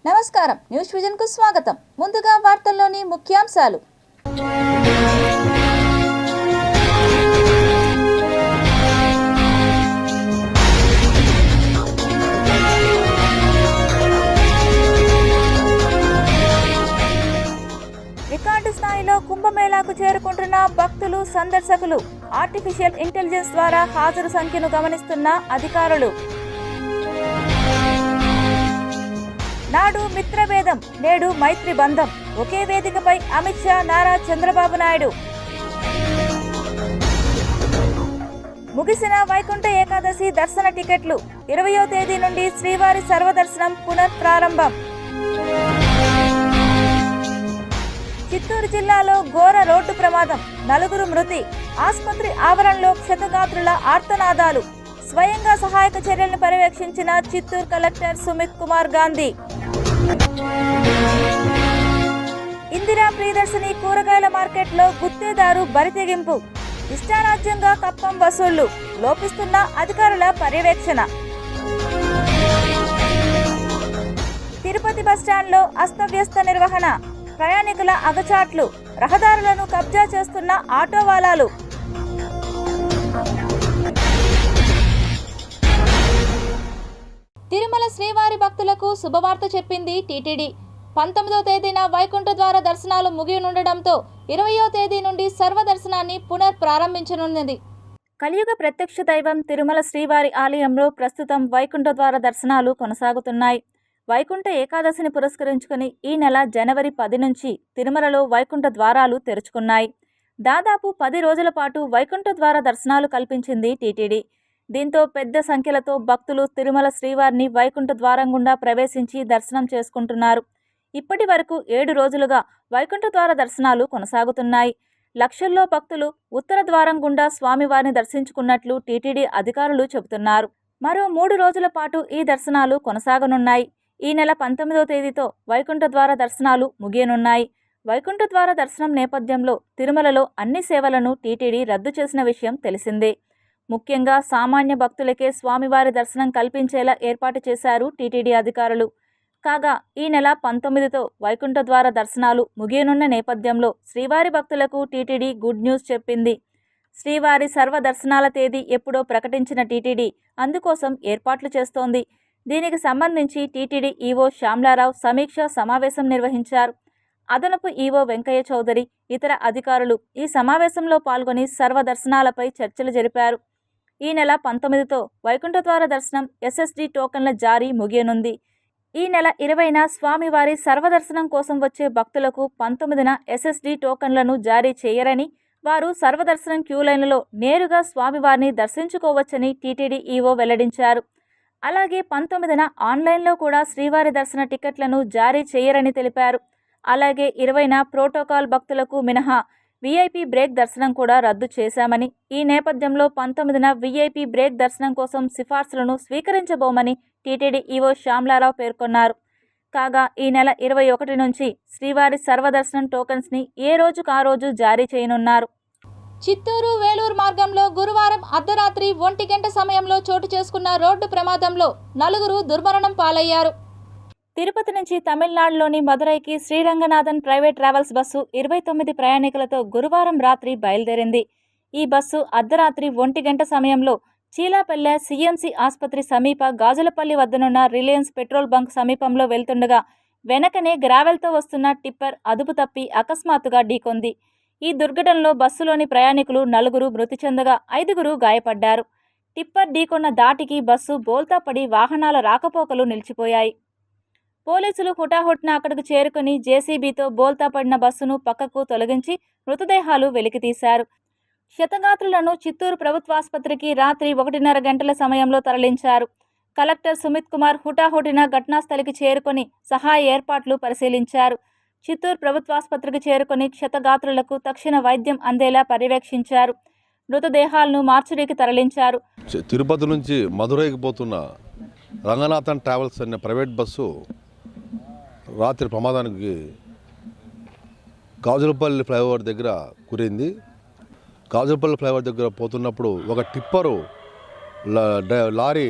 నమస్కారం, news vision కు స్వాగతం. ముందుగా వార్తల్లోని ముఖ్యాంశాలు. రికార్డు స్థాయిలో కుంభమేళాకు చేరుకుంటున్న భక్తులు, సందర్శకులు. ఆర్టిఫిషియల్ ఇంటెలిజెన్స్ ద్వారా హాజరు సంఖ్యను గమనిస్తున్న అధికారులు. నాడు మిత్రభేదం, నేడు మైత్రి బంధం. ఒకే వేదికపై అమిత్ షా, నారా చంద్రబాబు నాయుడు. ముగిసిన వైకుంఠ ఏకాదశి దర్శన టికెట్లు. 20వ తేదీ నుండి శ్రీవారి సర్వదర్శనం పునఃప్రారంభం. చిత్తూరు జిల్లాలో ఘోర రోడ్డు ప్రమాదం, 4 మృతి. ఆసుపత్రి ఆవరణలో క్షతగాత్రుల ఆర్తనాదాలు. స్వయంగా సహాయక చర్యలను పర్యవేక్షించిన చిత్తూరు కలెక్టర్ సుమిత్ కుమార్ గాంధీ. ఇందిరా ప్రియదర్శిని కూరగాయల మార్కెట్లో గుత్తేదారు బరితెగింపు. ఇష్టారాజ్యంగా కప్పం వసూళ్లు. లోపిస్తున్న అధికారుల పర్యవేక్షణ. తిరుపతి బస్టాండ్లో అస్తవ్యస్త నిర్వహణ. ప్రయాణికుల అగచాట్లు. రహదారులను కబ్జా చేస్తున్న ఆటో వాలాలు. తిరుమల శ్రీవారి భక్తులకు శుభవార్త చెప్పింది టీటీడీ. 19వ తేదీన వైకుంఠ ద్వార దర్శనాలు ముగియనుండడంతో 20వ తేదీ నుండి సర్వదర్శనాన్ని పునఃప్రారంభించనున్నది. కలియుగ ప్రత్యక్ష దైవం తిరుమల శ్రీవారి ఆలయంలో ప్రస్తుతం వైకుంఠ ద్వార దర్శనాలు కొనసాగుతున్నాయి. వైకుంఠ ఏకాదశిని పురస్కరించుకుని ఈ నెల జనవరి 10 నుంచి తిరుమలలో వైకుంఠ ద్వారాలు తెరుచుకున్నాయి. దాదాపు 10 రోజుల పాటు వైకుంఠ ద్వార దర్శనాలు కల్పించింది టీటీడీ. దీంతో పెద్ద సంఖ్యలతో భక్తులు తిరుమల శ్రీవారిని వైకుంఠ ద్వారం గుండా ప్రవేశించి దర్శనం చేసుకుంటున్నారు. ఇప్పటి వరకు 7 రోజులుగా వైకుంఠ ద్వార దర్శనాలు కొనసాగుతున్నాయి. లక్షల్లో భక్తులు ఉత్తర ద్వారం గుండా స్వామివారిని దర్శించుకున్నట్లు టీటీడీ అధికారులు చెబుతున్నారు. మరో 3 రోజుల పాటు ఈ దర్శనాలు కొనసాగనున్నాయి. ఈ నెల 19వ తేదీతో వైకుంఠ ద్వార దర్శనాలు ముగియనున్నాయి. వైకుంఠ ద్వార దర్శనం నేపథ్యంలో తిరుమలలో అన్ని సేవలను టీటీడీ రద్దు చేసిన విషయం తెలిసిందే. ముఖ్యంగా సామాన్య భక్తులకే స్వామివారి దర్శనం కల్పించేలా ఏర్పాటు చేశారు టీటీడీ అధికారులు. కాగా ఈ నెల 19తో వైకుంఠ ద్వార దర్శనాలు ముగియనున్న నేపథ్యంలో శ్రీవారి భక్తులకు టీటీడీ గుడ్ న్యూస్ చెప్పింది. శ్రీవారి సర్వదర్శనాల తేదీ ఎప్పుడో ప్రకటించిన టీటీడీ అందుకోసం ఏర్పాట్లు చేస్తోంది. దీనికి సంబంధించి టీటీడీ ఈవో శ్యామ్లారావు సమీక్షా సమావేశం నిర్వహించారు. అదనపు ఈవో వెంకయ్య చౌదరి, ఇతర అధికారులు ఈ సమావేశంలో పాల్గొని సర్వదర్శనాలపై చర్చలు జరిపారు. ఈ నెల 19తో వైకుంఠ ద్వార దర్శనం ఎస్ఎస్డి టోకన్ల జారీ ముగియనుంది. ఈ నెల 20న స్వామివారి సర్వదర్శనం కోసం వచ్చే భక్తులకు 19న ఎస్ఎస్డి టోకన్లను జారీ చేయరని, వారు సర్వదర్శనం క్యూలైన్లలో నేరుగా స్వామివారిని దర్శించుకోవచ్చని టీటీడీ ఈవో వెల్లడించారు. అలాగే 19న ఆన్లైన్లో కూడా శ్రీవారి దర్శన టికెట్లను జారీ చేయరని తెలిపారు. అలాగే 20న ప్రోటోకాల్ భక్తులకు మినహా వీఐపీ బ్రేక్ దర్శనం కూడా రద్దు చేశామని, ఈ నేపథ్యంలో 19న వీఐపీ బ్రేక్ దర్శనం కోసం సిఫార్సులను స్వీకరించబోమని టీటీడీ ఈవో శ్యామ్లారావు పేర్కొన్నారు. కాగా ఈ నెల 21 నుంచి శ్రీవారి సర్వదర్శనం టోకన్స్ని ఏ రోజుకు ఆ రోజు జారీ చేయనున్నారు. చిత్తూరు వేలూరు మార్గంలో గురువారం అర్ధరాత్రి 1 గంట సమయంలో చోటు చేసుకున్న రోడ్డు ప్రమాదంలో 4 దుర్మరణం పాలయ్యారు. తిరుపతి నుంచి తమిళనాడులోని మదురైకి శ్రీరంగనాథన్ ప్రైవేట్ ట్రావెల్స్ బస్సు 29 ప్రయాణికులతో గురువారం రాత్రి బయలుదేరింది. ఈ బస్సు అర్ధరాత్రి 1 గంట సమయంలో చీలాపల్లె సిఎంసి ఆసుపత్రి సమీప గాజులపల్లి వద్దనున్న రిలయన్స్ పెట్రోల్ బంక్ సమీపంలో వెళ్తుండగా వెనకనే గ్రావెల్తో వస్తున్న టిప్పర్ అదుపు తప్పి అకస్మాత్తుగా ఢీకొంది. ఈ దుర్ఘటనలో బస్సులోని ప్రయాణికులు 4 మృతి చెందగా 5 గాయపడ్డారు. టిప్పర్ ఢీకొన్న దాటికి బస్సు బోల్తా పడి వాహనాల రాకపోకలు నిలిచిపోయాయి. పోలీసులు హుటాహుటిన అక్కడికి చేరుకుని జేసీబీతో బోల్తా పడిన బస్సును పక్కకు తొలగించి మృతదేహాలు వెలికితీశారు. క్షతగాత్రులను చిత్తూరు ప్రభుత్వాసుపత్రికి రాత్రి 1:30 గంటల సమయంలో తరలించారు. కలెక్టర్ సుమిత్ కుమార్ హుటాహుటిన ఘటనాస్థలికి చేరుకొని సహాయ ఏర్పాట్లు పరిశీలించారు. చిత్తూరు ప్రభుత్వాసుపత్రికి చేరుకొని క్షతగాత్రులకు తక్షణ వైద్యం అందేలా పర్యవేక్షించారు. మృతదేహాలను మార్చురీకి తరలించారు. తిరుపతి నుంచి మదురైకి పోతున్న రంగనాథన్ ట్రావెల్స్ అనే ప్రైవేట్ బస్సు రాత్రి ప్రమాదానికి గాజులపల్లి ఫ్లైఓవర్ దగ్గర కురింది. గాజులపల్లి ఫ్లైఓవర్ దగ్గర పోతున్నప్పుడు ఒక టిప్పరు లారీ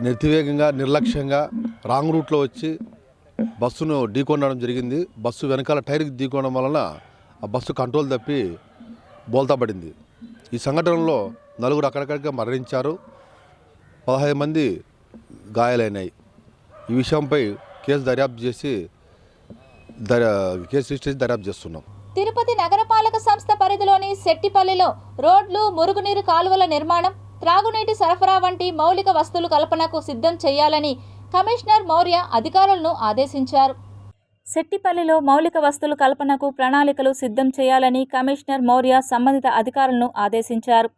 నిర్తివేగంగా నిర్లక్ష్యంగా రాంగ్ రూట్లో వచ్చి బస్సును ఢీకొనడం జరిగింది. బస్సు వెనకాల టైర్కి ఢీకొనడం వలన ఆ బస్సు కంట్రోల్ తప్పి బోల్తా పడింది. ఈ సంఘటనలో 4 అక్కడికక్కడిగా మరణించారు, 15 మంది గాయాలైనాయి. ఈ విషయంపై కేసు దర్యాప్తు చేసి కేసు రిజిస్టర్ చేసి దర్యాప్తు చేస్తున్నాం. తిరుపతి నగరపాలక సంస్థ పరిధిలోని శెట్టిపల్లిలో రోడ్లు, మురుగునీరు కాలువల నిర్మాణం, త్రాగునీటి సరఫరా వంటి మౌలిక వస్తువుల కల్పనకు సిద్ధం చేయాలని కమిషనర్ మౌర్య అధికారులను ఆదేశించారు. శెట్టిపల్లిలో మౌలిక వస్తువుల కల్పనకు ప్రణాళికలు సిద్ధం చేయాలని కమిషనర్ మౌర్య సంబంధిత అధికారులను ఆదేశించారు.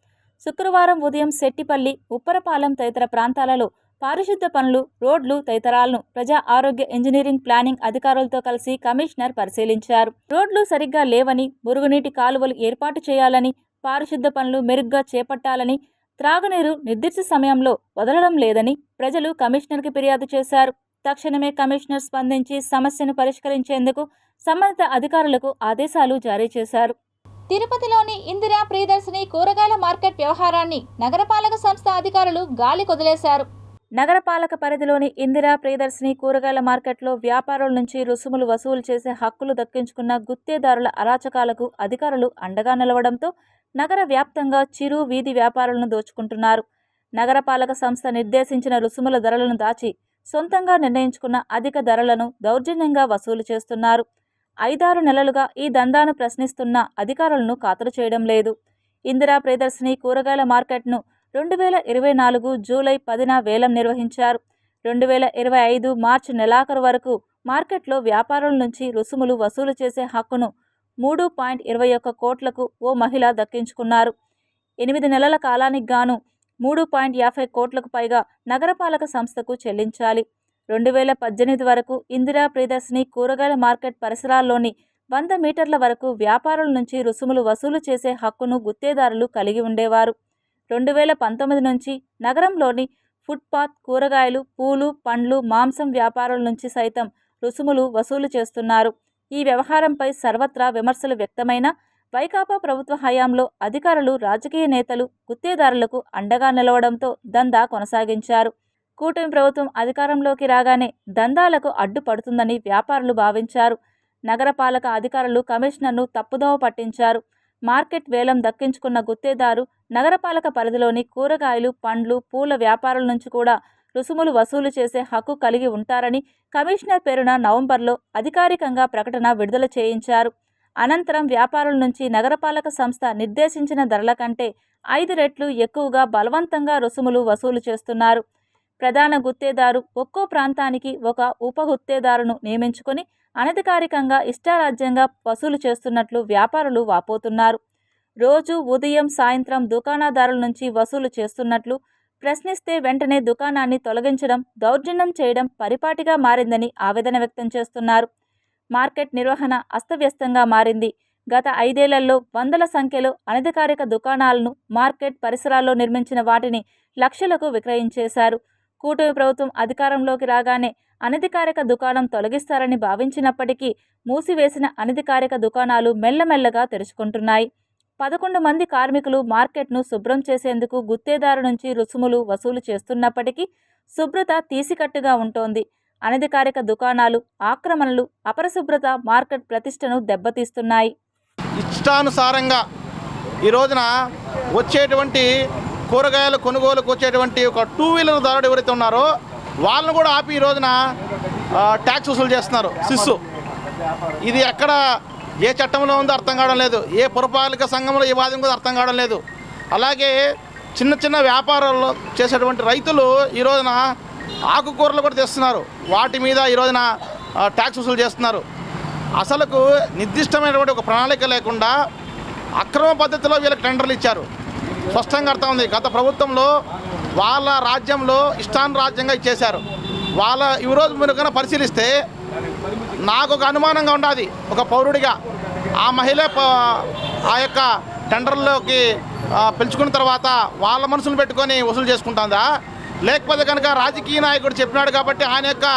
శుక్రవారం ఉదయం శెట్టిపల్లి, ఉప్పరపాలెం తదితర ప్రాంతాలలో పారిశుద్ధ పనులు, రోడ్లు తదితరాలను ప్రజా ఆరోగ్య ఇంజనీరింగ్ ప్లానింగ్ అధికారులతో కలిసి కమిషనర్ పరిశీలించారు. రోడ్లు సరిగ్గా లేవని, మురుగునీటి కాలువలు ఏర్పాటు చేయాలని, పారిశుద్ధ పనులు మెరుగ్గా చేపట్టాలని, త్రాగునీరు నిర్దిష్ట సమయంలో వదలడం లేదని ప్రజలు కమిషనర్కి ఫిర్యాదు చేశారు. తక్షణమే కమిషనర్ స్పందించి సమస్యను పరిష్కరించేందుకు సంబంధిత అధికారులకు ఆదేశాలు జారీ చేశారు. తిరుపతిలోని ఇందిరా ప్రియదర్శిని కూరగాయల మార్కెట్ వ్యవహారాన్ని నగరపాలక సంస్థ అధికారులు గాలి కొదిలేశారు. నగరపాలక పరిధిలోని ఇందిరా ప్రియదర్శిని కూరగాయల మార్కెట్లో వ్యాపారుల నుంచి రుసుములు వసూలు చేసే హక్కులు దక్కించుకున్న గుత్తేదారుల అరాచకాలకు అధికారులు అండగా నిలవడంతో నగర వ్యాప్తంగా చిరు వీధి వ్యాపారులను దోచుకుంటున్నారు. నగరపాలక సంస్థ నిర్దేశించిన రుసుముల ధరలను దాచి సొంతంగా నిర్ణయించుకున్న అధిక ధరలను దౌర్జన్యంగా వసూలు చేస్తున్నారు. 5-6 నెలలుగా ఈ దందాను ప్రశ్నిస్తున్న అధికారులను ఖాతరు చేయడం లేదు. ఇందిరా ప్రియదర్శిని కూరగాయల మార్కెట్ను 2024 జూలై 10న వేలం నిర్వహించారు. 2025 మార్చి నెలాఖరు వరకు మార్కెట్లో వ్యాపారుల నుంచి రుసుములు వసూలు చేసే హక్కును 3.21 కోట్లకు ఓ మహిళ దక్కించుకున్నారు. 8 నెలల కాలానికి గాను 3.50 కోట్లకు పైగా నగరపాలక సంస్థకు చెల్లించాలి. 2018 వరకు ఇందిరా ప్రియదర్శిని కూరగాయల మార్కెట్ పరిసరాల్లోని 100 మీటర్ల వరకు వ్యాపారుల నుంచి రుసుములు వసూలు చేసే హక్కును గుత్తేదారులు కలిగి ఉండేవారు. 2019 నుంచి నగరంలోని ఫుట్పాత్, కూరగాయలు, పూలు, పండ్లు, మాంసం వ్యాపారుల నుంచి సైతం రుసుములు వసూలు చేస్తున్నారు. ఈ వ్యవహారంపై సర్వత్రా విమర్శలు వ్యక్తమైన వైకాపా ప్రభుత్వ హయాంలో అధికారులు, రాజకీయ నేతలు గుత్తేదారులకు అండగా నిలవడంతో దందా కొనసాగించారు. కూటమి ప్రభుత్వం అధికారంలోకి రాగానే దందాలకు అడ్డుపడుతుందని వ్యాపారులు భావించారు. నగరపాలక అధికారులు కమిషనర్ను తప్పుదోవ పట్టించారు. మార్కెట్ వేలం దక్కించుకున్న గుత్తేదారు నగరపాలక పరిధిలోని కూరగాయలు, పండ్లు, పూల వ్యాపారుల నుంచి కూడా రుసుములు వసూలు చేసే హక్కు కలిగి ఉంటారని కమిషనర్ పేరున నవంబర్లో అధికారికంగా ప్రకటన విడుదల చేయించారు. అనంతరం వ్యాపారుల నుంచి నగరపాలక సంస్థ నిర్దేశించిన ధరల కంటే 5 రెట్లు ఎక్కువగా బలవంతంగా రుసుములు వసూలు చేస్తున్నారు. ప్రధాన గుత్తేదారు ఒక్కో ప్రాంతానికి ఒక ఉప గుత్తేదారును నియమించుకొని అనధికారికంగా ఇష్టారాజ్యంగా వసూలు చేస్తున్నట్లు వ్యాపారులు వాపోతున్నారు. రోజు ఉదయం, సాయంత్రం దుకాణదారుల నుంచి వసూలు చేస్తున్నట్లు ప్రశ్నిస్తే వెంటనే దుకాణాన్ని తొలగించడం, దౌర్జన్యం చేయడం పరిపాటిగా మారిందని ఆవేదన వ్యక్తం చేస్తున్నారు. మార్కెట్ నిర్వహణ అస్తవ్యస్తంగా మారింది. గత 5 ఏళ్లలో వందల సంఖ్యలో అనధికారిక దుకాణాలను మార్కెట్ పరిసరాల్లో నిర్మించిన వాటిని లక్షలకు విక్రయించేశారు. కూటమి ప్రభుత్వం అధికారంలోకి రాగానే అనధికారిక దుకాణం తొలగిస్తారని భావించినప్పటికీ మూసివేసిన అనధికారిక దుకాణాలు మెల్లమెల్లగా తెరుచుకుంటున్నాయి. 11 మంది కార్మికులు మార్కెట్ను శుభ్రం చేసేందుకు గుత్తేదారు నుంచి రుసుములు వసూలు చేస్తున్నప్పటికీ శుభ్రత తీసికట్టుగా ఉంటోంది. అనధికారిక దుకాణాలు, ఆక్రమణలు, అపరిశుభ్రత మార్కెట్ ప్రతిష్టను దెబ్బతీస్తున్నాయి. ఇష్టానుసారంగా ఈ రోజున వచ్చేటువంటి కూరగాయలు కొనుగోలుకు వచ్చేటువంటి ఒక 2 వీలర్ దారుడు ఎవరైతే ఉన్నారో వాళ్ళను కూడా ఆపి ఈ రోజున ట్యాక్స్ వసూలు చేస్తున్నారు. సిస్సు ఇది ఎక్కడ ఏ చట్టంలో ఉందో అర్థం కావడం లేదు. ఏ పురపాలిక సంఘంలో ఈ వాదం కూడా అర్థం కావడం లేదు. అలాగే చిన్న చిన్న వ్యాపారాల్లో చేసేటువంటి రైతులు ఈ రోజున ఆకుకూరలు కూడా తెస్తున్నారు. వాటి మీద ఈ రోజున ట్యాక్స్ వసూలు చేస్తున్నారు. అసలుకు నిర్దిష్టమైనటువంటి ఒక ప్రణాళిక లేకుండా అక్రమ పద్ధతిలో వీళ్ళకి టెండర్లు ఇచ్చారు. స్పష్టంగా అర్థం ఉంది. గత ప్రభుత్వంలో వాళ్ళ రాజ్యంలో ఇష్టానురాజ్యంగా ఇచ్చేశారు. వాళ్ళ ఈరోజు మీరు కన్నా పరిశీలిస్తే నాకు ఒక అనుమానంగా ఉండాది. ఒక పౌరుడిగా ఆ మహిళ ఆ యొక్క టెండర్లోకి పిలుచుకున్న తర్వాత వాళ్ళ మనసును పెట్టుకొని వసూలు చేసుకుంటుందా, లేకపోతే కనుక రాజకీయ నాయకుడు చెప్పినాడు కాబట్టి ఆయన యొక్క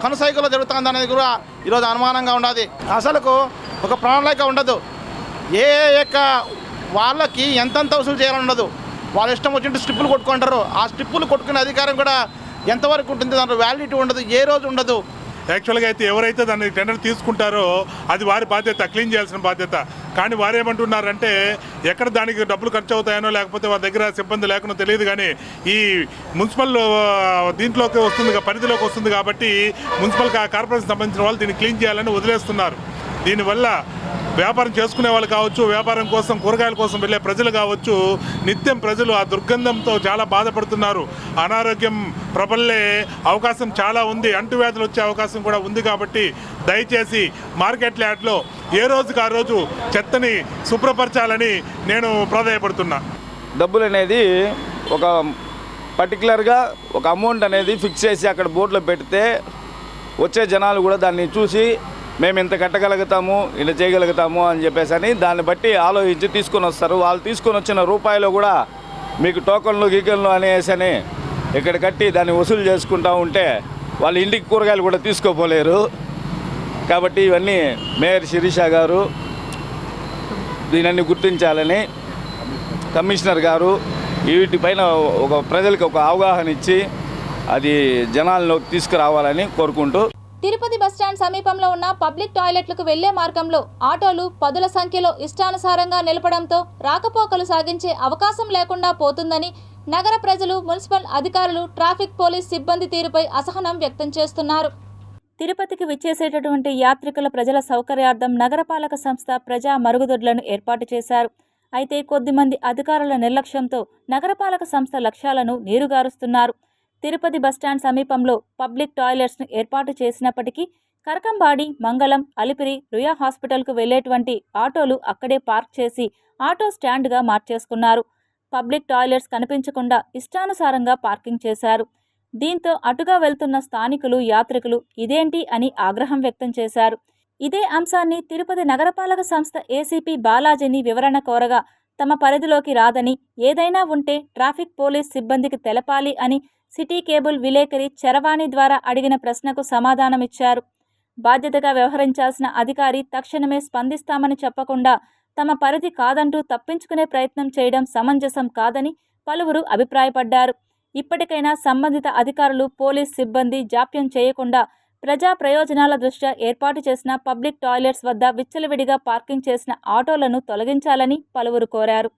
కనుసైగలో జరుగుతుంది అనేది కూడా ఈరోజు అనుమానంగా ఉండాది. అసలుకు ఒక ప్రణాళిక ఉండదు. ఏ యొక్క వాళ్ళకి ఎంతంత వసూలు చేయాలని ఉండదు. వాళ్ళ ఇష్టం వచ్చినట్టు స్ట్రిప్పులు కొట్టుకుంటారు. ఆ స్ట్రిప్పులు కొట్టుకునే అధికారం కూడా ఎంతవరకు ఉంటుంది, దాంట్లో వ్యాలిడిటీ ఉండదు, ఏ రోజు ఉండదు. యాక్చువల్గా అయితే ఎవరైతే దాన్ని టెండర్ తీసుకుంటారో అది వారి బాధ్యత, క్లీన్ చేయాల్సిన బాధ్యత. కానీ వారు ఏమంటున్నారంటే ఎక్కడ దానికి డబ్బులు ఖర్చు అవుతాయనో లేకపోతే వారి దగ్గర సిబ్బంది లేకుండా తెలియదు, కానీ ఈ మున్సిపల్ దీంట్లోకి వస్తుంది, పరిధిలోకి వస్తుంది కాబట్టి మున్సిపల్ కార్పొరేషన్ సంబంధించిన వాళ్ళు దీన్ని క్లీన్ చేయాలని వదిలేస్తున్నారు. దీనివల్ల వ్యాపారం చేసుకునే వాళ్ళు కావచ్చు, వ్యాపారం కోసం కూరగాయల కోసం వెళ్ళే ప్రజలు కావచ్చు, నిత్యం ప్రజలు ఆ దుర్గంధంతో చాలా బాధపడుతున్నారు. అనారోగ్యం ప్రబలే అవకాశం చాలా ఉంది, అంటువ్యాధులు వచ్చే అవకాశం కూడా ఉంది. కాబట్టి దయచేసి మార్కెట్ యార్డ్లో ఏ రోజుకి ఆ రోజు చెత్తని శుభ్రపరచాలని నేను ప్రాధాన్యపడుతున్నా. డబ్బులు అనేది ఒక పర్టికులర్గా ఒక అమౌంట్ అనేది ఫిక్స్ చేసి అక్కడ బోర్డులో పెడితే వచ్చే జనాలు కూడా దాన్ని చూసి మేము ఇంత కట్టగలుగుతాము, ఇంత చేయగలుగుతాము అని చెప్పేసి అని దాన్ని బట్టి ఆలోచించి తీసుకొని వస్తారు. వాళ్ళు తీసుకొని వచ్చిన రూపాయలు కూడా మీకు టోకన్లు గీకన్లు అనేసి అని ఇక్కడ కట్టి దాన్ని వసూలు చేసుకుంటూ ఉంటే వాళ్ళ ఇంటికి కూరగాయలు కూడా తీసుకోపోలేరు. కాబట్టి ఇవన్నీ మేయర్ శిరీష గారు దీనన్నీ గుర్తించాలని, కమిషనర్ గారు వీటిపైన ఒక ప్రజలకు ఒక అవగాహన ఇచ్చి అది జనాల్లోకి తీసుకురావాలని కోరుకుంటూ, తిరుపతి బస్టాండ్ సమీపంలో ఉన్న పబ్లిక్ టాయిలెట్లకు వెళ్లే మార్గంలో ఆటోలు పదుల సంఖ్యలో ఇష్టానుసారంగా నిలపడంతో రాకపోకలు సాగించే అవకాశం లేకుండా పోతుందని నగర ప్రజలు, మున్సిపల్ అధికారులు, ట్రాఫిక్ పోలీస్ సిబ్బంది తీరుపై అసహనం వ్యక్తం చేస్తున్నారు. తిరుపతికి విచ్చేసేటటువంటి యాత్రికుల ప్రజల సౌకర్యార్థం నగరపాలక సంస్థ ప్రజా మరుగుదొడ్లను ఏర్పాటు చేశారు. అయితే కొద్దిమంది అధికారుల నిర్లక్ష్యంతో నగరపాలక సంస్థ లక్ష్యాలను నీరుగారుస్తున్నారు. తిరుపతి బస్టాండ్ సమీపంలో పబ్లిక్ టాయిలెట్స్ను ఏర్పాటు చేసినప్పటికీ కరకంబాడి, మంగళం, అలిపిరి, రుయా హాస్పిటల్కు వెళ్లేటువంటి ఆటోలు అక్కడే పార్క్ చేసి ఆటో స్టాండ్గా మార్చేసుకున్నారు. పబ్లిక్ టాయిలెట్స్ కనిపించకుండా ఇష్టానుసారంగా పార్కింగ్ చేశారు. దీంతో అటుగా వెళ్తున్న స్థానికులు, యాత్రికులు ఇదేంటి అని ఆగ్రహం వ్యక్తం చేశారు. ఇదే అంశాన్ని తిరుపతి నగరపాలక సంస్థ ఏసీపీ బాలాజీని వివరణ కోరగా తమ పరిధిలోకి రాదని, ఏదైనా ఉంటే ట్రాఫిక్ పోలీస్ సిబ్బందికి తెలపాలి అని సిటీ కేబుల్ విలేకరి చరవాణి ద్వారా అడిగిన ప్రశ్నకు సమాధానమిచ్చారు. బాధ్యతగా వ్యవహరించాల్సిన అధికారి తక్షణమే స్పందిస్తామని చెప్పకుండా తమ పరిధి కాదంటూ తప్పించుకునే ప్రయత్నం చేయడం సమంజసం కాదని పలువురు అభిప్రాయపడ్డారు. ఇప్పటికైనా సంబంధిత అధికారులు, పోలీస్ సిబ్బంది జాప్యం చేయకుండా ప్రజా ప్రయోజనాల దృష్ట్యా ఏర్పాటు చేసిన పబ్లిక్ టాయిలెట్స్ వద్ద విచ్చలవిడిగా పార్కింగ్ చేసిన ఆటోలను తొలగించాలని పలువురు కోరారు.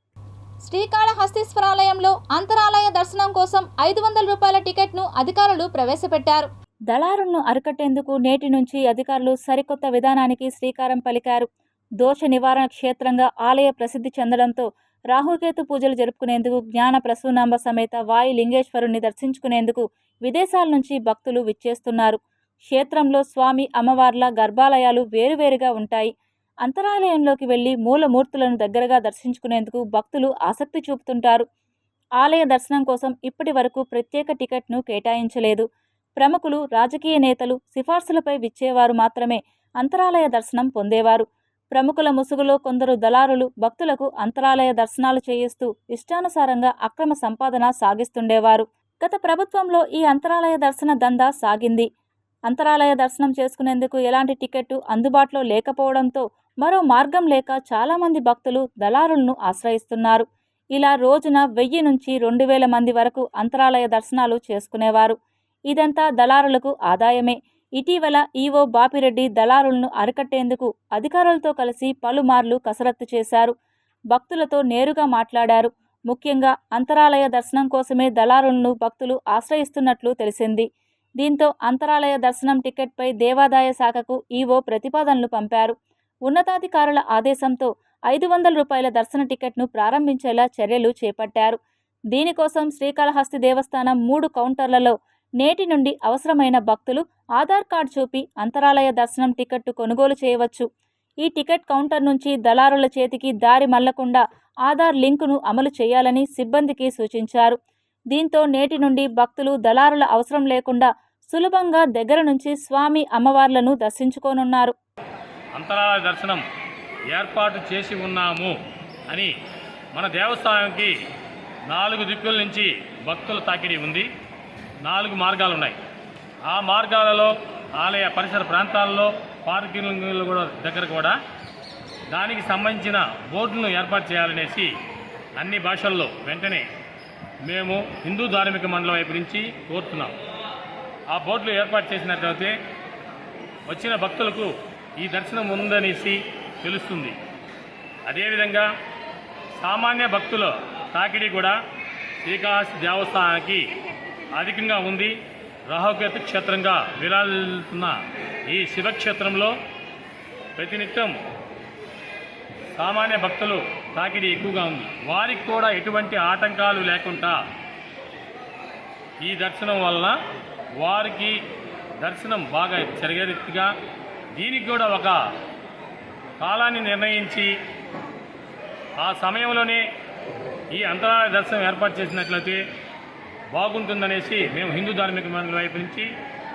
శ్రీకాళహస్తీశ్వరాలయంలో అంతరాలయ దర్శనం కోసం 500 రూపాయల టికెట్ను అధికారులు ప్రవేశపెట్టారు. దళారులను అరికట్టేందుకు నేటి నుంచి అధికారులు సరికొత్త విధానానికి శ్రీకారం పలికారు. దోష నివారణ క్షేత్రంగా ఆలయ ప్రసిద్ధి చెందడంతో రాహుకేతు పూజలు జరుపుకునేందుకు, జ్ఞాన ప్రసూనాంబ సమేత వాయు లింగేశ్వరుణ్ణి దర్శించుకునేందుకు విదేశాల నుంచి భక్తులు విచ్చేస్తున్నారు. క్షేత్రంలో స్వామి, అమ్మవార్ల గర్భాలయాలు వేరువేరుగా ఉంటాయి. అంతరాలయంలోకి వెళ్లి మూలమూర్తులను దగ్గరగా దర్శించుకునేందుకు భక్తులు ఆసక్తి చూపుతుంటారు. ఆలయ దర్శనం కోసం ఇప్పటి వరకు ప్రత్యేక టికెట్ను కేటాయించలేదు. ప్రముఖులు, రాజకీయ నేతలు సిఫార్సులపై విచ్చేవారు మాత్రమే అంతరాలయ దర్శనం పొందేవారు. ప్రముఖుల ముసుగులో కొందరు దళారులు భక్తులకు అంతరాలయ దర్శనాలు చేయిస్తూ ఇష్టానుసారంగా అక్రమ సంపాదన సాగిస్తుండేవారు. గత ప్రభుత్వంలో ఈ అంతరాలయ దర్శన దందా సాగింది. అంతరాలయ దర్శనం చేసుకునేందుకు ఎలాంటి టికెట్టు అందుబాటులో లేకపోవడంతో మరో మార్గం లేక చాలామంది భక్తులు దళారులను ఆశ్రయిస్తున్నారు. ఇలా రోజున 1000 నుంచి 2000 మంది వరకు అంతరాలయ దర్శనాలు చేసుకునేవారు. ఇదంతా దళారులకు ఆదాయమే. ఇటీవల ఈవో బాపిరెడ్డి దళారులను అరికట్టేందుకు అధికారులతో కలిసి పలుమార్లు కసరత్తు చేశారు. భక్తులతో నేరుగా మాట్లాడారు. ముఖ్యంగా అంతరాలయ దర్శనం కోసమే దళారులను భక్తులు ఆశ్రయిస్తున్నట్లు తెలిసింది. దీంతో అంతరాలయ దర్శనం టికెట్పై దేవాదాయ శాఖకు ఈవో ప్రతిపాదనలు పంపారు. ఉన్నతాధికారుల ఆదేశంతో 500 రూపాయల దర్శన టికెట్ను ప్రారంభించేలా చర్యలు చేపట్టారు. దీనికోసం శ్రీకాళహస్తి దేవస్థానం 3 కౌంటర్లలో నేటి నుండి అవసరమైన భక్తులు ఆధార్ కార్డు చూపి అంతరాలయ దర్శనం టికెట్టు కొనుగోలు చేయవచ్చు. ఈ టికెట్ కౌంటర్ నుంచి దళారుల చేతికి దారి మళ్లకుండా ఆధార్ లింకును అమలు చేయాలని సిబ్బందికి సూచించారు. దీంతో నేటి నుండి భక్తులు దళారుల అవసరం లేకుండా సులభంగా దగ్గర నుంచి స్వామి, అమ్మవార్లను దర్శించుకోనున్నారు. అంతరాలయ దర్శనం ఏర్పాటు చేసి ఉన్నాము అని మన దేవస్థానానికి 4 దిక్కుల నుంచి భక్తుల తాకిడి ఉంది. 4 మార్గాలు ఉన్నాయి. ఆ మార్గాలలో ఆలయ పరిసర ప్రాంతాల్లో పార్కింగ్లు కూడా దగ్గర కూడా దానికి సంబంధించిన బోర్డులను ఏర్పాటు చేయాలనేసి అన్ని భాషల్లో వెంటనే మేము హిందూ ధార్మిక మండలం వైపు నుంచి కోరుతున్నాం. ఆ బోర్డులు ఏర్పాటు చేసినట్లయితే వచ్చిన భక్తులకు ఈ దర్శనం ఉందనేసి తెలుస్తుంది. అదేవిధంగా సామాన్య భక్తుల తాకిడి కూడా శ్రీకాళహస్తి దేవస్థానానికి అధికంగా ఉంది. రాహుకేతు క్షేత్రంగా విరాజిల్లుతున్న ఈ శివక్షేత్రంలో ప్రతినిత్యం సామాన్య భక్తులు తాకిడి ఎక్కువగా ఉంది. వారికి కూడా ఎటువంటి ఆటంకాలు లేకుండా ఈ దర్శనం వలన వారికి దర్శనం బాగా జరిగే రీతిగా దీనికి కూడా ఒక కాలాన్ని నిర్ణయించి ఆ సమయంలోనే ఈ అంతరాయ దర్శనం ఏర్పాటు చేసినట్లయితే బాగుంటుందనేసి మేము హిందూ ధార్మిక మండలి వైపు నుంచి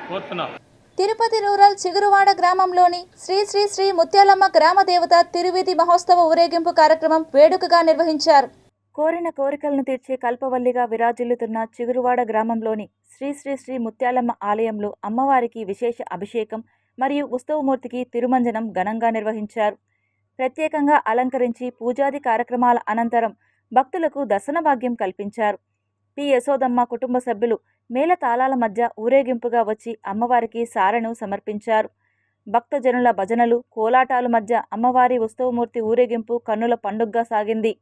కోరుతున్నాం. తిరుపతి రూరల్ చిగురువాడ గ్రామంలోని శ్రీ శ్రీ శ్రీ ముత్యాలమ్మ గ్రామ దేవత తిరువీధి మహోత్సవ ఊరేగింపు కార్యక్రమం వేడుకగా నిర్వహించారు. కోరిన కోరికలను తీర్చే కల్పవల్లిగా విరాజిల్లుతున్న చిగురువాడ గ్రామంలోని శ్రీ శ్రీ శ్రీ ముత్యాలమ్మ ఆలయంలో అమ్మవారికి విశేష అభిషేకం మరియు ఉత్సవమూర్తికి తిరుమంజనం ఘనంగా నిర్వహించారు. ప్రత్యేకంగా అలంకరించి పూజాది కార్యక్రమాల అనంతరం భక్తులకు దర్శన భాగ్యం కల్పించారు. పి యశోదమ్మ కుటుంబ సభ్యులు మేళతాళాల మధ్య ఊరేగింపుగా వచ్చి అమ్మవారికి సారెను సమర్పించారు. భక్తజనుల భజనలు కోలాటాల మధ్య అమ్మవారి ఉత్సవమూర్తి ఊరేగింపు కన్నుల పండుగగా సాగింది.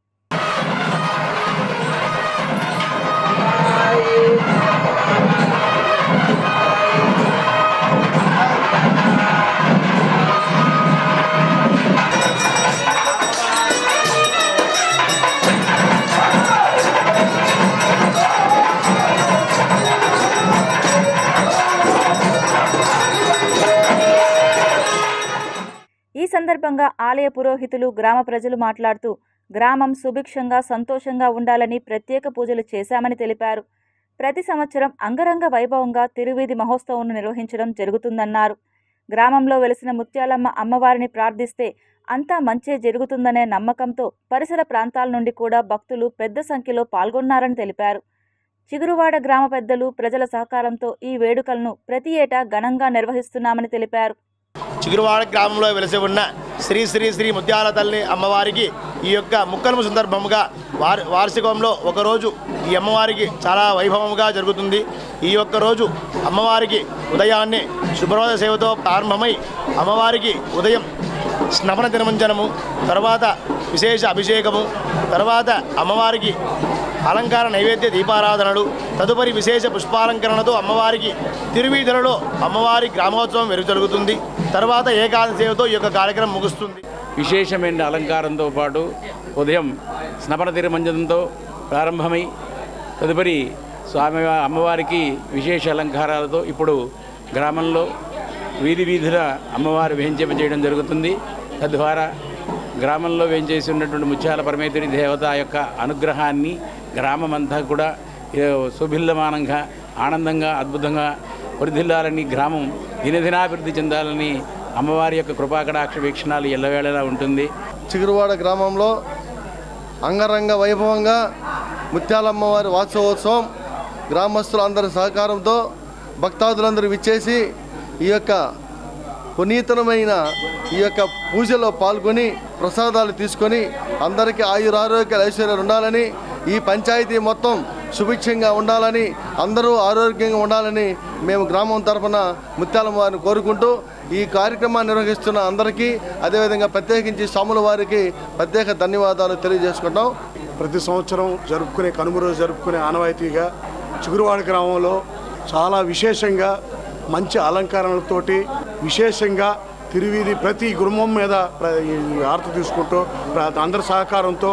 ఈ సందర్భంగా ఆలయ పురోహితులు గ్రామ ప్రజలు మాట్లాడుతూ గ్రామం సుభిక్షంగా సంతోషంగా ఉండాలని ప్రత్యేక పూజలు చేశామని తెలిపారు. ప్రతి సంవత్సరం అంగరంగ వైభవంగా తిరువీధి మహోత్సవం నిర్వహించడం జరుగుతుందన్నారు. గ్రామంలో వెలిసిన ముత్యాలమ్మ అమ్మవారిని ప్రార్థిస్తే అంతా మంచే జరుగుతుందనే నమ్మకంతో పరిసర ప్రాంతాల నుండి కూడా భక్తులు పెద్ద సంఖ్యలో పాల్గొన్నారని తెలిపారు. చిగురువాడ గ్రామ పెద్దలు ప్రజల సహకారంతో ఈ వేడుకలను ప్రతి ఏటా ఘనంగా నిర్వహిస్తున్నామని తెలిపారు. చిగురువాడ గ్రామంలో వెలిసి ఉన్న శ్రీ శ్రీ శ్రీ ముత్యాల తల్లి అమ్మవారికి ఈ యొక్క ముక్కనుమ సందర్భంగా వార్షికంలో ఒకరోజు ఈ అమ్మవారికి చాలా వైభవంగా జరుగుతుంది. ఈ యొక్క రోజు అమ్మవారికి ఉదయాన్నే శుభ్రవాద సేవతో ప్రారంభమై అమ్మవారికి ఉదయం స్నపన తిరుమంజనము, తర్వాత విశేష అభిషేకము, తర్వాత అమ్మవారికి అలంకార నైవేద్య దీపారాధనలు, తదుపరి విశేష పుష్పాలంకరణతో అమ్మవారికి తిరువీధులలో అమ్మవారి గ్రామోత్సవం జరుగుతుంది. తర్వాత ఏకాదశి సేవతో ఈ యొక్క కార్యక్రమం ముగుస్తుంది. విశేషమైన అలంకారంతో పాటు ఉదయం స్నపన తిరుమంజనంతో ప్రారంభమై తదుపరి స్వామి అమ్మవారికి విశేష అలంకారాలతో ఇప్పుడు గ్రామంలో వీధుల అమ్మవారు వేయించేయడం జరుగుతుంది. తద్వారా గ్రామంలో వేయించేసి ఉన్నటువంటి ముత్యాల పరమేశ్వరి దేవత యొక్క అనుగ్రహాన్ని గ్రామమంతా కూడా శోభిల్లమానంగా ఆనందంగా అద్భుతంగా వృద్ధిల్లాలని, గ్రామం దినదినాభివృద్ధి చెందాలని అమ్మవారి యొక్క కృపాకటాక్ష వీక్షణాలు ఎల్లవేళలా ఉంటుంది. చిగురువాడ గ్రామంలో అంగరంగ వైభవంగా ముత్యాలమ్మవారి వార్షికోత్సవం గ్రామస్తులందరి సహకారంతో భక్తాదులందరూ విచ్చేసి ఈ యొక్క పునీతనమైన ఈ యొక్క పూజలో పాల్గొని ప్రసాదాలు తీసుకొని అందరికీ ఆయురారోగ్యాలు ఐశ్వర్యాలు ఉండాలని, ఈ పంచాయతీ మొత్తం సుభిక్షంగా ఉండాలని, అందరూ ఆరోగ్యంగా ఉండాలని మేము గ్రామం తరఫున ముత్యాలమ్మ వారిని కోరుకుంటూ ఈ కార్యక్రమాన్ని నిర్వహిస్తున్న అందరికీ, అదేవిధంగా ప్రత్యేకించి స్వాముల వారికి ప్రత్యేక ధన్యవాదాలు తెలియజేసుకుంటాం. ప్రతి సంవత్సరం కనుమ రోజు జరుపుకునే ఆనవాయితీగా చిగురువాడ గ్రామంలో చాలా విశేషంగా మంచి అలంకరణలతోటి విశేషంగా తిరువీధి ప్రతి గుమ్మం మీద ఆరతి తీసుకుంటూ అందరి సహకారంతో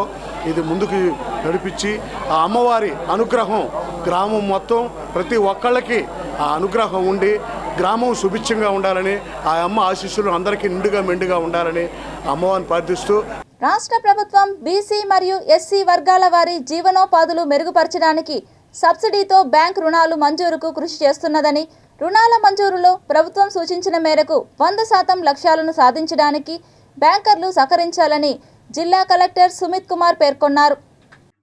ఇది ముందుకు నడిపించి ఆ అమ్మవారి అనుగ్రహం గ్రామం మొత్తం ప్రతి ఒక్కళ్ళకి ఆ అనుగ్రహం ఉండి గ్రామం సుభిక్షంగా ఉండాలని, ఆ అమ్మ ఆశీస్సులు అందరికీ నిండుగా మెండుగా ఉండాలని అమ్మవారిని ప్రార్థిస్తూ రాష్ట్ర ప్రభుత్వం బీసీ మరియు ఎస్సీ వర్గాల వారి జీవనోపాధులు మెరుగుపరచడానికి సబ్సిడీతో బ్యాంక్ రుణాలు మంజూరుకు కృషి చేస్తున్నదని, రుణాల మంజూరులో ప్రభుత్వం సూచించిన మేరకు 100% లక్ష్యాలను సాధించడానికి బ్యాంకర్లు సహకరించాలని జిల్లా కలెక్టర్ సుమిత్ కుమార్ పేర్కొన్నారు.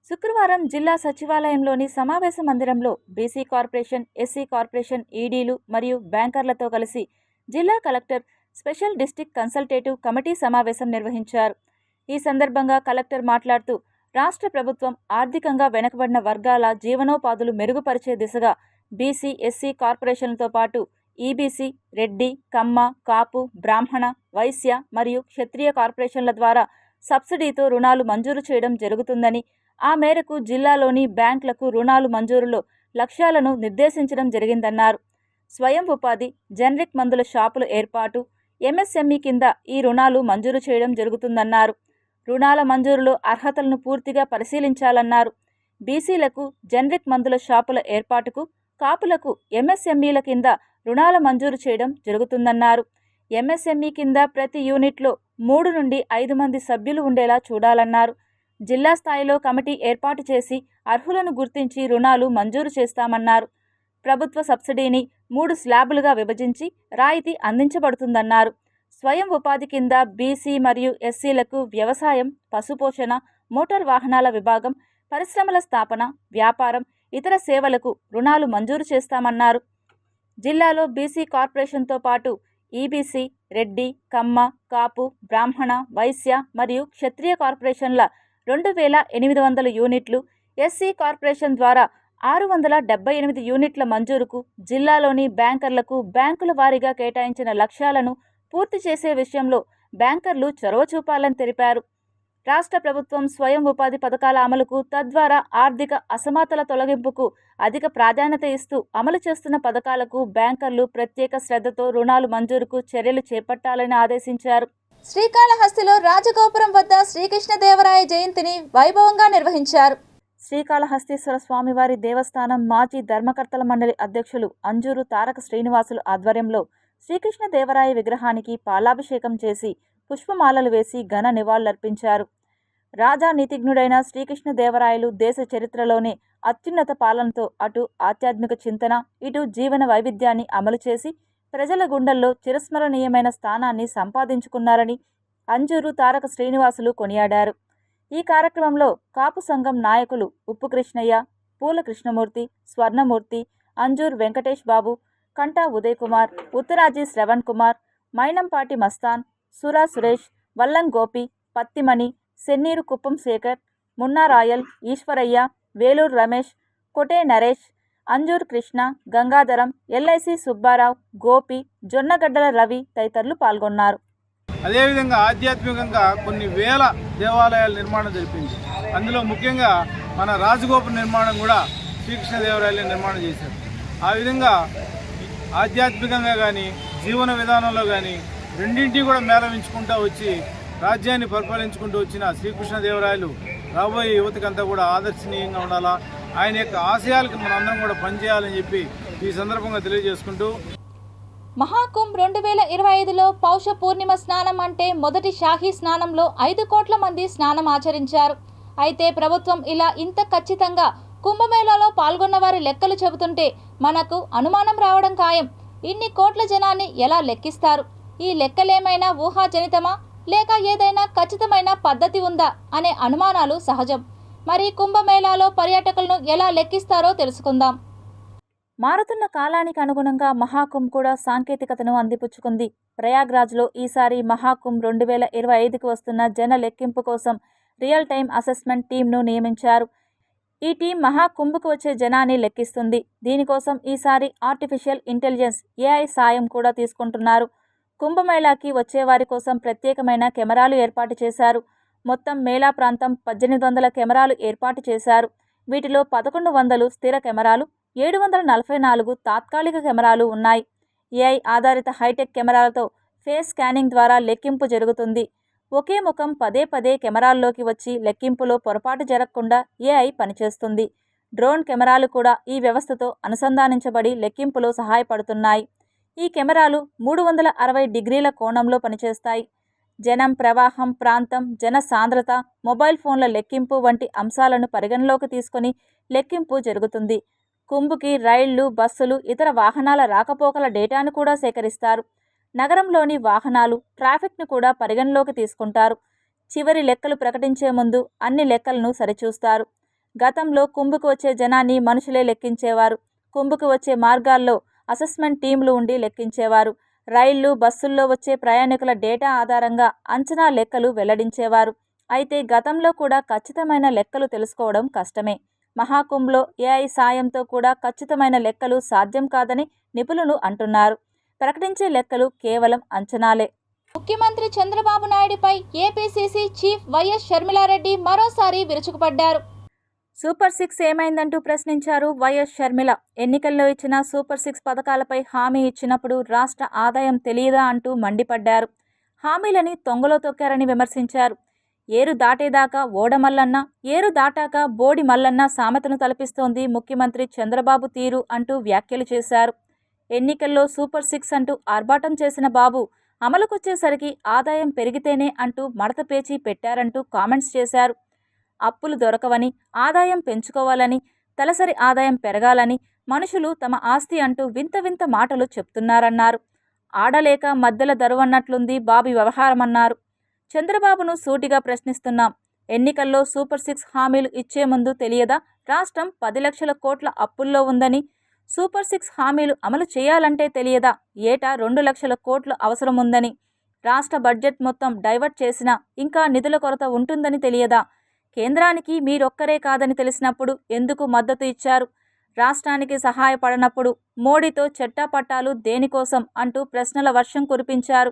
శుక్రవారం జిల్లా సచివాలయంలోని సమావేశ మందిరంలో బీసీ కార్పొరేషన్, ఎస్సీ కార్పొరేషన్ ఈడీలు మరియు బ్యాంకర్లతో కలిసి జిల్లా collector special district consultative committee సమావేశం నిర్వహించారు. ఈ సందర్భంగా కలెక్టర్ మాట్లాడుతూ రాష్ట్ర ప్రభుత్వం ఆర్థికంగా వెనుకబడిన వర్గాల జీవనోపాధులు మెరుగుపరిచే దిశగా బీసీ, ఎస్సీ కార్పొరేషన్లతో పాటు ఈబీసీ, రెడ్డి, కమ్మ, కాపు, బ్రాహ్మణ, వైశ్య మరియు క్షత్రియ కార్పొరేషన్ల ద్వారా సబ్సిడీతో రుణాలు మంజూరు చేయడం జరుగుతుందని, ఆ మేరకు జిల్లాలోని బ్యాంకులకు రుణాలు మంజూరులో లక్ష్యాలను నిర్దేశించడం జరిగిందన్నారు. స్వయం ఉపాధి, జనరిక్ మందుల షాపుల ఏర్పాటు, ఎంఎస్ఎంఈ కింద ఈ రుణాలు మంజూరు చేయడం జరుగుతుందన్నారు. రుణాల మంజూరులో అర్హతలను పూర్తిగా పరిశీలించాలన్నారు. బీసీలకు జనరిక్ మందుల షాపుల ఏర్పాటుకు, కాపులకు ఎంఎస్ఎంఈల కింద రుణాల మంజూరు చేయడం జరుగుతుందన్నారు. ఎంఎస్ఎంఈ కింద ప్రతి యూనిట్లో 3 నుండి 5 మంది సభ్యులు ఉండేలా చూడాలన్నారు. జిల్లా స్థాయిలో కమిటీ ఏర్పాటు చేసి అర్హులను గుర్తించి రుణాలు మంజూరు చేస్తామన్నారు. ప్రభుత్వ సబ్సిడీని 3 స్లాబులుగా విభజించి రాయితీ అందించబడుతుందన్నారు. స్వయం ఉపాధి కింద బీసీ మరియు ఎస్సీలకు వ్యవసాయం, పశుపోషణ, మోటార్ వాహనాల విభాగం, పరిశ్రమల స్థాపన, వ్యాపారం, ఇతర సేవలకు రుణాలు మంజూరు చేస్తామన్నారు. జిల్లాలో బీసీ కార్పొరేషన్తో పాటు ఈబీసీ, రెడ్డి, కమ్మ, కాపు, బ్రాహ్మణ, వైశ్య మరియు క్షత్రియ కార్పొరేషన్ల 2800 యూనిట్లు, ఎస్సీ కార్పొరేషన్ ద్వారా 678 యూనిట్ల మంజూరుకు జిల్లాలోని బ్యాంకర్లకు బ్యాంకుల వారీగా కేటాయించిన లక్ష్యాలను పూర్తి చేసే విషయంలో బ్యాంకర్లు చొరవ చూపాలని తెలిపారు. రాష్ట్ర ప్రభుత్వం స్వయం ఉపాధి పథకాల అమలుకు, తద్వారా ఆర్థిక అసమానతల తొలగింపుకు అధిక ప్రాధాన్యత ఇస్తూ అమలు చేస్తున్న పథకాలకు బ్యాంకర్లు ప్రత్యేక శ్రద్ధతో రుణాలు మంజూరుకు చర్యలు చేపట్టాలని ఆదేశించారు. శ్రీకాళహస్తిలో రాజగోపురం వద్ద శ్రీకృష్ణదేవరాయ జయంతిని వైభవంగా నిర్వహించారు. శ్రీకాళహస్తీశ్వర స్వామివారి దేవస్థానం మాజీ ధర్మకర్తల మండలి అధ్యక్షులు అంజూరు తారక శ్రీనివాసులు ఆధ్వర్యంలో శ్రీకృష్ణదేవరాయ విగ్రహానికి పాలాభిషేకం చేసి పుష్పమాలలు వేసి ఘన నివాళులర్పించారు. రాజా నీతిజ్ఞుడైన శ్రీకృష్ణదేవరాయలు దేశ చరిత్రలోనే అత్యున్నత పాలనతో అటు ఆధ్యాత్మిక చింతన, ఇటు జీవన వైవిధ్యాన్ని అమలు చేసి ప్రజల గుండెల్లో చిరస్మరణీయమైన స్థానాన్ని సంపాదించుకున్నారని అంజూరు తారక శ్రీనివాసులు కొనియాడారు. ఈ కార్యక్రమంలో కాపు సంఘం నాయకులు ఉప్పు కృష్ణయ్య, పూల కృష్ణమూర్తి, స్వర్ణమూర్తి, అంజూర్ వెంకటేష్ బాబు, కంటా ఉదయ్ కుమార్, ఉత్తరాజీ శ్రవణ్ కుమార్, మైనంపాటి మస్తాన్, సురా సురేష్, వల్లం గోపి, పత్తిమణి, సెన్నీరు కుప్పం శేఖర్, మున్నా రాయల్, ఈశ్వరయ్య, వేలూరు రమేష్, కొటే నరేష్, అంజూర్ కృష్ణ, గంగాధరం, ఎల్ఐసి సుబ్బారావు, గోపి, జొన్నగడ్డల రవి తదితరులు పాల్గొన్నారు. అదేవిధంగా ఆధ్యాత్మికంగా కొన్ని వేల దేవాలయాల నిర్మాణం జరిపింది. అందులో ముఖ్యంగా మన రాజగోపురం నిర్మాణం కూడా శ్రీకృష్ణదేవరాయలు నిర్మాణం చేశారు. ఆ విధంగా ఆధ్యాత్మికంగా కానీ జీవన విధానంలో కానీ రెండింటినీ కూడా మేళవించుకుంటూ వచ్చి రాజ్యాన్ని పరిపాలించుకుంటూ వచ్చిన శ్రీకృష్ణదేవరాయలు రాబోయే యువతకంతా కూడా ఆదర్శనీయంగా ఉండాలా, ఆయన యొక్క ఆశయాలకు మనందరం కూడా పనిచేయాలని చెప్పి ఈ సందర్భంగా తెలియజేసుకుంటూ, మహాకుంభ్ 2025లో పౌష పూర్ణిమ స్నానం అంటే మొదటి షాహీ స్నానంలో 5 కోట్ల మంది స్నానం ఆచరించారు. అయితే ప్రభుత్వం ఇలా ఇంత ఖచ్చితంగా కుంభమేళాలో పాల్గొన్న వారి లెక్కలు చెబుతుంటే మనకు అనుమానం రావడం ఖాయం. ఇన్ని కోట్ల జనాన్ని ఎలా లెక్కిస్తారు? ఈ లెక్కలేమైనా ఊహాజనితమా, లేక ఏదైనా ఖచ్చితమైన పద్ధతి ఉందా అనే అనుమానాలు సహజం. మరి కుంభమేళాలో పర్యాటకులను ఎలా లెక్కిస్తారో తెలుసుకుందాం. మారుతున్న కాలానికి అనుగుణంగా మహాకుంభ్ కూడా సాంకేతికతను అందిపుచ్చుకుంది. ప్రయాగ్రాజ్లో ఈసారి మహాకుంభ్ 2025కి వస్తున్న జన లెక్కింపు కోసం రియల్ టైం అసెస్మెంట్ టీంను నియమించారు. ఈ టీం మహాకుంభకు వచ్చే జనాన్ని లెక్కిస్తుంది. దీనికోసం ఈసారి ఆర్టిఫిషియల్ ఇంటెలిజెన్స్ AI సాయం కూడా తీసుకుంటున్నారు. కుంభమేళాకి వచ్చేవారి కోసం ప్రత్యేకమైన కెమెరాలు ఏర్పాటు చేశారు. మొత్తం మేళా ప్రాంతం 1800 కెమెరాలు ఏర్పాటు చేశారు. వీటిలో 1100 స్థిర కెమెరాలు, 744 తాత్కాలిక కెమెరాలు ఉన్నాయి. AI ఆధారిత హైటెక్ కెమెరాలతో ఫేస్ స్కానింగ్ ద్వారా లెక్కింపు జరుగుతుంది. ఒకే ముఖం పదే పదే కెమెరాల్లోకి వచ్చి లెక్కింపులో పొరపాటు జరగకుండా AI పనిచేస్తుంది. డ్రోన్ కెమెరాలు కూడా ఈ వ్యవస్థతో అనుసంధానించబడి లెక్కింపులో సహాయపడుతున్నాయి. ఈ కెమెరాలు 360 డిగ్రీల కోణంలో పనిచేస్తాయి. జనం ప్రవాహం, ప్రాంతం, జన సాంద్రత, మొబైల్ ఫోన్ల లెక్కింపు వంటి అంశాలను పరిగణలోకి తీసుకొని లెక్కింపు జరుగుతుంది. కుంభ్కి రైళ్లు, బస్సులు, ఇతర వాహనాల రాకపోకల డేటాను కూడా సేకరిస్తారు. నగరంలోని వాహనాలు, ట్రాఫిక్ను కూడా పరిగణలోకి తీసుకుంటారు. చివరి లెక్కలు ప్రకటించే ముందు అన్ని లెక్కలను సరిచూస్తారు. గతంలో కుంభకు వచ్చే జనాన్ని మనుషులే లెక్కించేవారు. కుంభకు వచ్చే మార్గాల్లో అసెస్మెంట్ టీంలు ఉండి లెక్కించేవారు. రైళ్లు, బస్సుల్లో వచ్చే ప్రయాణికుల డేటా ఆధారంగా అంచనా లెక్కలు వెల్లడించేవారు. అయితే గతంలో కూడా ఖచ్చితమైన లెక్కలు తెలుసుకోవడం కష్టమే. మహాకుంభ్లో ఏఐ సాయంతో కూడా ఖచ్చితమైన లెక్కలు సాధ్యం కాదని నిపుణులు అంటున్నారు. ప్రకటించే లెక్కలు కేవలం అంచనాలే. ముఖ్యమంత్రి చంద్రబాబు నాయుడుపై ఏపీసీసీ చీఫ్ వైఎస్ షర్మిలారెడ్డి మరోసారి విరుచుకుపడ్డారు. సూపర్ 6 ఏమైందంటూ ప్రశ్నించారు వైఎస్ షర్మిల. ఎన్నికల్లో ఇచ్చిన సూపర్ 6 పథకాలపై హామీ ఇచ్చినప్పుడు రాష్ట్ర ఆదాయం తెలియదా అంటూ మండిపడ్డారు. హామీలని తొంగలో తొక్కారని విమర్శించారు. ఏరు దాటేదాకా ఓడమల్లన్న, ఏరు దాటాక బోడి మల్లన్న సామెతను తలపిస్తోంది ముఖ్యమంత్రి చంద్రబాబు తీరు అంటూ వ్యాఖ్యలు చేశారు. ఎన్నికల్లో సూపర్ 6 అంటూ ఆర్భాటం చేసిన బాబు అమలుకొచ్చేసరికి ఆదాయం పెరిగితేనే అంటూ మడత పేచి పెట్టారంటూ కామెంట్స్ చేశారు. అప్పులు దొరకవని, ఆదాయం పెంచుకోవాలని, తలసరి ఆదాయం పెరగాలని మనుషులు తమ ఆస్తి అంటూ వింత వింత మాటలు చెప్తున్నారన్నారు. ఆడలేక మధ్యల దరువన్నట్లుంది బాబు వ్యవహారమన్నారు. చంద్రబాబును సూటిగా ప్రశ్నిస్తున్నాం. ఎన్నికల్లో సూపర్ 6 హామీలు ఇచ్చే ముందు తెలియదా రాష్ట్రం 10 లక్షల కోట్ల అప్పుల్లో ఉందని? సూపర్ 6 హామీలు అమలు చేయాలంటే తెలియదా ఏటా 2 లక్షల కోట్లు అవసరం ఉందని? రాష్ట్ర బడ్జెట్ మొత్తం డైవర్ట్ చేసినా ఇంకా నిధుల కొరత ఉంటుందని తెలియదా? కేంద్రానికి మీరొక్కరే కాదని తెలిసినప్పుడు ఎందుకు మద్దతు ఇచ్చారు? రాష్ట్రానికి సహాయపడనప్పుడు మోడీతో చట్టాపట్టాలు దేనికోసం అంటూ ప్రశ్నల వర్షం కురిపించారు.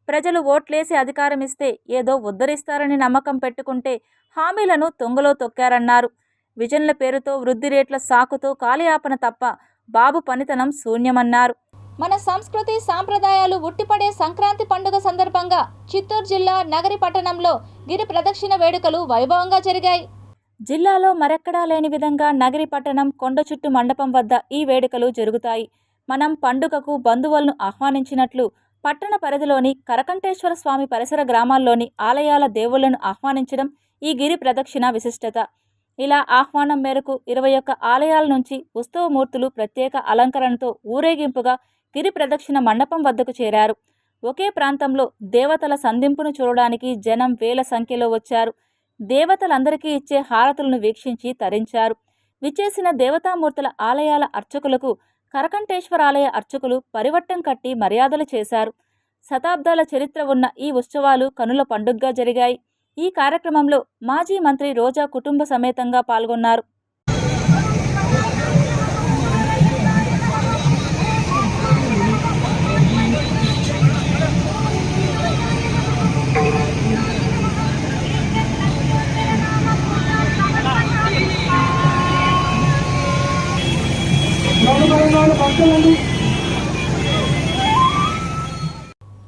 ప్రజలు ఓట్లేసి అధికారం ఇస్తే ఏదో ఉద్ధరిస్తారని నమ్మకం పెట్టుకుంటే హామీలను తొంగలో తొక్కారన్నారు. విజన్ల పేరుతో వృద్ధి రేట్ల సాకుతో కాలయాపన తప్ప బాబు పనితనం శూన్యమన్నారు. మన సంస్కృతి సాంప్రదాయాలు ఉట్టిపడే సంక్రాంతి పండుగ సందర్భంగా చిత్తూరు జిల్లా నగరి పట్టణంలో గిరి ప్రదక్షిణ వేడుకలు వైభవంగా జరిగాయి. జిల్లాలో మరెక్కడా లేని విధంగా నగరి పట్టణం కొండ చుట్టు మండపం వద్ద ఈ వేడుకలు జరుగుతాయి. మనం పండుగకు బంధువులను ఆహ్వానించినట్లు పట్టణ పరిధిలోని కరకంఠేశ్వర స్వామి పరిసర గ్రామాల్లోని ఆలయాల దేవుళ్లను ఆహ్వానించడం ఈ గిరి ప్రదక్షిణ విశిష్టత. ఇలా ఆహ్వానం మేరకు 21 ఆలయాల నుంచి ఉత్సవమూర్తులు ప్రత్యేక అలంకరణతో ఊరేగింపుగా గిరి ప్రదక్షిణ మండపం వద్దకు చేరారు. ఒకే ప్రాంతంలో దేవతల సంధింపును చూడడానికి జనం వేల సంఖ్యలో వచ్చారు. దేవతలందరికీ ఇచ్చే హారతులను వీక్షించి తరించారు. విచ్చేసిన దేవతామూర్తుల ఆలయాల అర్చకులకు కరకంఠేశ్వరాలయ అర్చకులు పరివట్టం కట్టి మర్యాదలు చేశారు. శతాబ్దాల చరిత్ర ఉన్న ఈ ఉత్సవాలు కనుల పండుగగా జరిగాయి. ఈ కార్యక్రమంలో మాజీ మంత్రి రోజా కుటుంబ సమేతంగా పాల్గొన్నారు.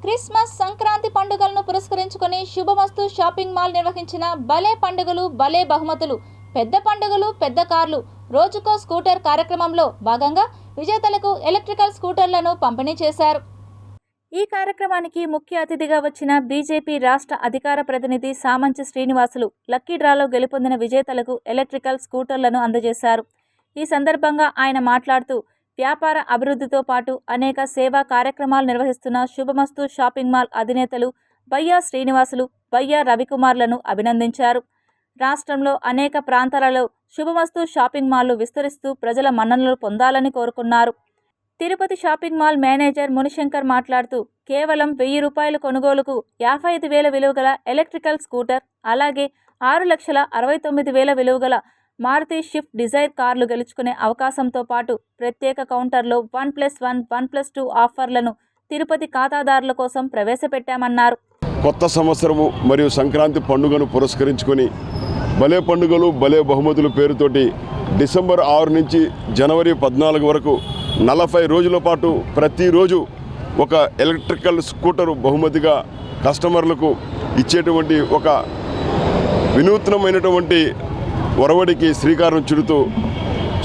క్రిస్మస్, సంక్రాంతి పండుగలను పురస్కరించుకుని శుభమస్తు షాపింగ్ మాల్ నిర్వహించిన భలే పండుగలు భలే బహుమతులు, పెద్ద పండుగలు పెద్ద కార్లు, రోజుకో స్కూటర్ కార్యక్రమంలో భాగంగా విజేతలకు ఎలక్ట్రికల్ స్కూటర్లను పంపిణీ చేశారు. ఈ కార్యక్రమానికి ముఖ్య అతిథిగా వచ్చిన బీజేపీ రాష్ట్ర అధికార ప్రతినిధి సామంచి శ్రీనివాసులు లక్కీ డ్రాలో గెలుపొందిన విజేతలకు ఎలక్ట్రికల్ స్కూటర్లను అందజేశారు. ఈ సందర్భంగా ఆయన మాట్లాడుతూ వ్యాపార అభివృద్ధితో పాటు అనేక సేవా కార్యక్రమాలు నిర్వహిస్తున్న శుభమస్తు షాపింగ్ మాల్ అధినేతలు బయ్యా శ్రీనివాసులు, బయ్యా రవికుమార్లను అభినందించారు. రాష్ట్రంలో అనేక ప్రాంతాలలో శుభమస్తు షాపింగ్ మాల్లు విస్తరిస్తూ ప్రజల మన్ననలు పొందాలని కోరుకున్నారు. Tirupati shopping mall manager Munishankar మాట్లాడుతూ కేవలం 1000 రూపాయల కొనుగోలుకు 55,000 విలువగల ఎలక్ట్రికల్ స్కూటర్, అలాగే 6,69,000 విలువగల మారుతి షిఫ్ట్ డిజైర్ కార్లు గెలుచుకునే అవకాశంతో పాటు ప్రత్యేక కౌంటర్లో 1+1, 1+2 ఆఫర్లను తిరుపతి ఖాతాదారుల కోసం ప్రవేశపెట్టామన్నారు. కొత్త సంవత్సరము మరియు సంక్రాంతి పండుగను పురస్కరించుకొని భలే పండుగలు భలే బహుమతుల పేరుతోటి డిసెంబర్ 6 నుంచి జనవరి 14 వరకు 40 రోజుల పాటు ప్రతిరోజు ఒక ఎలక్ట్రికల్ స్కూటరు బహుమతిగా కస్టమర్లకు ఇచ్చేటువంటి ఒక వినూత్నమైనటువంటి ఒరవడికి శ్రీకారం చుడుతూ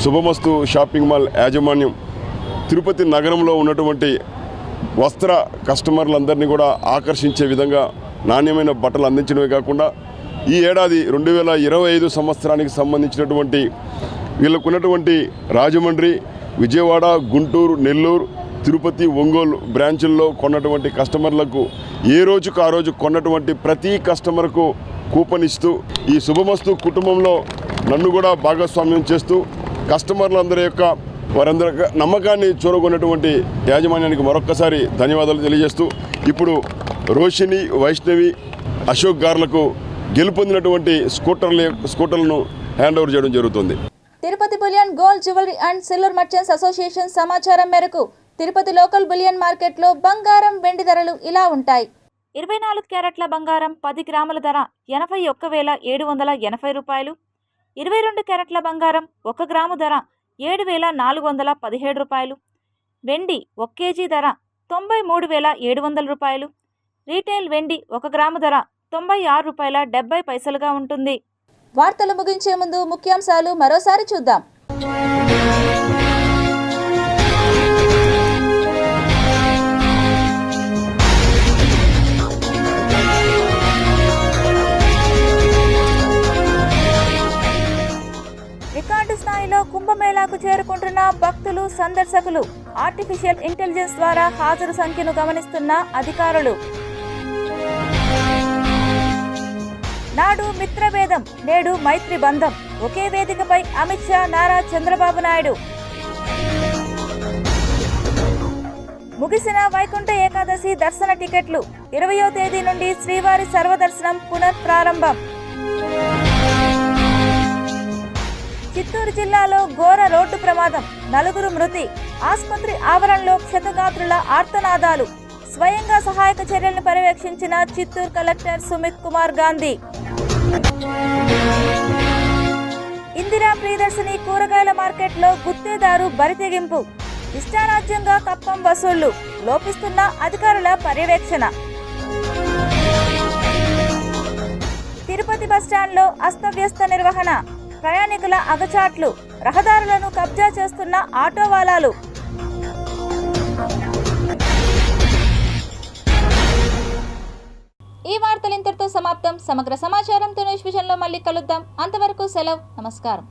శుభమస్తు షాపింగ్ మాల్ యాజమాన్యం తిరుపతి నగరంలో ఉన్నటువంటి వస్త్ర కస్టమర్లందరినీ కూడా ఆకర్షించే విధంగా నాణ్యమైన బట్టలు అందించడమే కాకుండా ఈ ఏడాది 2025 సంవత్సరానికి సంబంధించినటువంటి వీళ్ళకున్నటువంటి రాజమండ్రి, విజయవాడ, గుంటూరు, నెల్లూరు, తిరుపతి, ఒంగోలు బ్రాంచుల్లో కొన్నటువంటి కస్టమర్లకు ఏ రోజుకు ఆ రోజు కొన్నటువంటి ప్రతి కస్టమర్కు కూపన్ ఇస్తూ ఈ శుభమస్తు కుటుంబంలో నన్ను కూడా భాగస్వామ్యం చేస్తూ కస్టమర్లందరి యొక్క వారందరి నమ్మకాన్ని చూరగొన్నటువంటి యాజమాన్యానికి మరొక్కసారి ధన్యవాదాలు తెలియజేస్తూ ఇప్పుడు రోషిని, వైష్ణవి, అశోక్ గార్లకు గెలుపొందినటువంటి స్కూటర్లను హ్యాండ్ ఓవర్ చేయడం జరుగుతుంది. Tirupati bullion gold jewellery and silver merchants association సమాచారం మేరకు తిరుపతి లోకల్ బులియన్ మార్కెట్లో బంగారం వెండి ధరలు ఇలా ఉంటాయి. 24 క్యారెట్ల బంగారం 10 గ్రాముల ధర 81,780 రూపాయలు. 22 క్యారెట్ల బంగారం 1 గ్రాము ధర 7,417 రూపాయలు. వెండి 1 కేజీ ధర 93,700 రూపాయలు. రీటైల్ వెండి 1 గ్రాము ధర 96 రూపాయల 70 పైసలుగా ఉంటుంది. వార్తలు ముగించే ముందు ముఖ్యాంశాలు మరోసారి చూద్దాం. రికార్డు స్థాయిలో కుంభమేళాకు చేరుకుంటున్న భక్తులు, సందర్శకులు. ఆర్టిఫిషియల్ ఇంటెలిజెన్స్ ద్వారా హాజరు సంఖ్యను గమనిస్తున్న అధికారులు. నాడు మిత్రభేదం, నేడు మైత్రి బంధం. ఒకే వేదికపై అమిత్ షా, నారా చంద్రబాబు నాయుడు. ముగిసిన వైకుంఠ ఏకాదశి దర్శన టికెట్లు 20వ తేదీ నుండి శ్రీవారి సర్వదర్శనం పునఃప్రారంభం. చిత్తూరు జిల్లాలో ఘోర రోడ్డు ప్రమాదం, 4 మృతి. ఆసుపత్రి ఆవరణలో క్షతగాత్రుల ఆర్తనాదాలు. స్వయంగా సహాయక చర్యలను పర్యవేక్షించిన చిత్తూరు కలెక్టర్ సుమిత్ కుమార్ గాంధీ. ఇందిరా ప్రియదర్శిని కూరగాయల మార్కెట్లో గుత్తేదారు బరితెగింపు. ఇష్టారాజ్యంగా కప్పం వసూళ్లు. లోపిస్తున్న అధికారుల పర్యవేక్షణ. తిరుపతి బస్టాండ్లో అస్తవ్యస్త నిర్వహణ. ప్రయాణికుల అగచాట్లు. రహదారులను కబ్జా చేస్తున్న ఆటోవాలాలు. ఈ వార్తలు ఇంతటితో సమాప్తం. సమగ్ర సమాచారంతో న్యూస్ విజన్లో మళ్ళీ కలుద్దాం. అంతవరకు సెలవు. నమస్కారం.